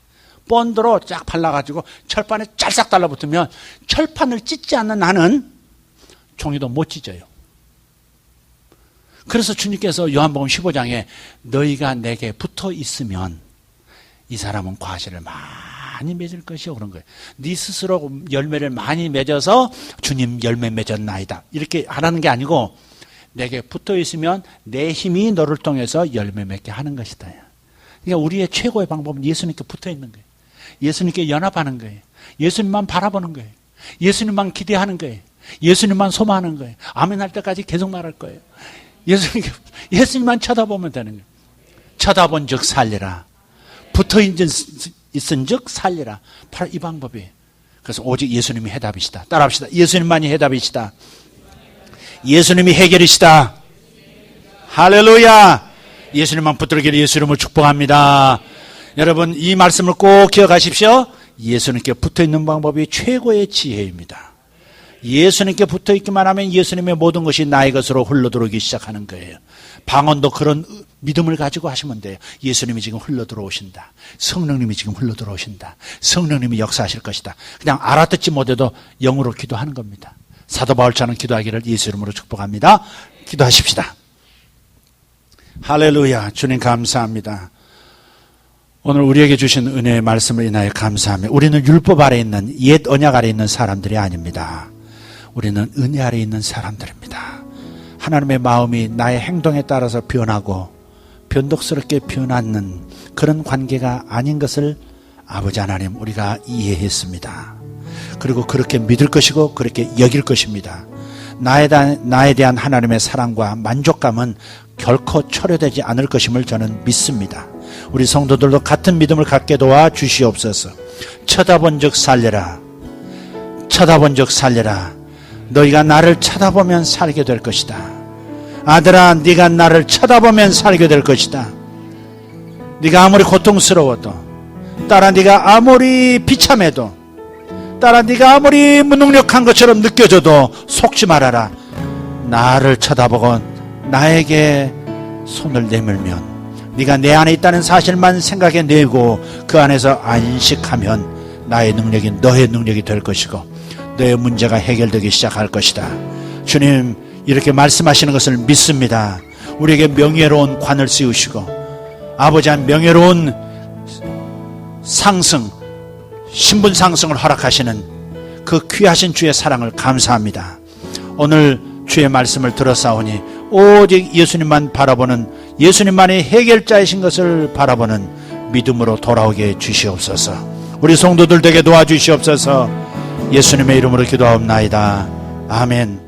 본드로 쫙 발라가지고 철판에 짤싹 달라붙으면 철판을 찢지 않는 나는 종이도 못 찢어요. 그래서 주님께서 요한복음 15장에 너희가 내게 붙어 있으면 이 사람은 과실을 많이 맺을 것이요 그런 거예요. 네 스스로 열매를 많이 맺어서 주님 열매 맺었나이다 이렇게 하라는 게 아니고 내게 붙어 있으면 내 힘이 너를 통해서 열매 맺게 하는 것이다. 그러니까 우리의 최고의 방법은 예수님께 붙어 있는 거예요. 예수님께 연합하는 거예요. 예수님만 바라보는 거예요. 예수님만 기대하는 거예요. 예수님만 소망하는 거예요. 아멘 할 때까지 계속 말할 거예요. 예수님만 쳐다보면 되는 거예요. 쳐다본 즉 살리라. 붙어 있은 즉 살리라. 바로 이 방법이에요. 그래서 오직 예수님이 해답이시다. 따라합시다. 예수님만이 해답이시다. 예수님이 해결이시다. 할렐루야. 예수님만 붙들기를 예수 이름으로 축복합니다. 여러분 이 말씀을 꼭 기억하십시오. 예수님께 붙어있는 방법이 최고의 지혜입니다. 예수님께 붙어있기만 하면 예수님의 모든 것이 나의 것으로 흘러들어오기 시작하는 거예요. 방언도 그런 믿음을 가지고 하시면 돼요. 예수님이 지금 흘러들어오신다. 성령님이 지금 흘러들어오신다. 성령님이 역사하실 것이다. 그냥 알아듣지 못해도 영으로 기도하는 겁니다. 사도 바울처럼 기도하기를 예수 이름으로 축복합니다. 기도하십시다. 할렐루야. 주님 감사합니다. 오늘 우리에게 주신 은혜의 말씀을 인하여 감사하며 우리는 율법 아래 있는 옛 언약 아래 있는 사람들이 아닙니다. 우리는 은혜 아래 있는 사람들입니다. 하나님의 마음이 나의 행동에 따라서 변하고 변덕스럽게 변하는 그런 관계가 아닌 것을 아버지 하나님 우리가 이해했습니다. 그리고 그렇게 믿을 것이고 그렇게 여길 것입니다. 나에 대한 하나님의 사랑과 만족감은 결코 초래되지 않을 것임을 저는 믿습니다. 우리 성도들도 같은 믿음을 갖게 도와 주시옵소서. 쳐다본 즉 살려라. 쳐다본 즉 살려라. 너희가 나를 쳐다보면 살게 될 것이다. 아들아 네가 나를 쳐다보면 살게 될 것이다. 네가 아무리 고통스러워도, 딸아 네가 아무리 비참해도, 딸아 네가 아무리 무능력한 것처럼 느껴져도 속지 말아라. 나를 쳐다보고 나에게 손을 내밀면 네가 내 안에 있다는 사실만 생각해내고 그 안에서 안식하면 나의 능력이 너의 능력이 될 것이고 너의 문제가 해결되기 시작할 것이다. 주님 이렇게 말씀하시는 것을 믿습니다. 우리에게 명예로운 관을 씌우시고 아버지의 명예로운 상승, 신분 상승을 허락하시는 그 귀하신 주의 사랑을 감사합니다. 오늘 주의 말씀을 들었사오니 오직 예수님만 바라보는, 예수님만이 해결자이신 것을 바라보는 믿음으로 돌아오게 해 주시옵소서. 우리 성도들 되게 도와주시옵소서. 예수님의 이름으로 기도하옵나이다. 아멘.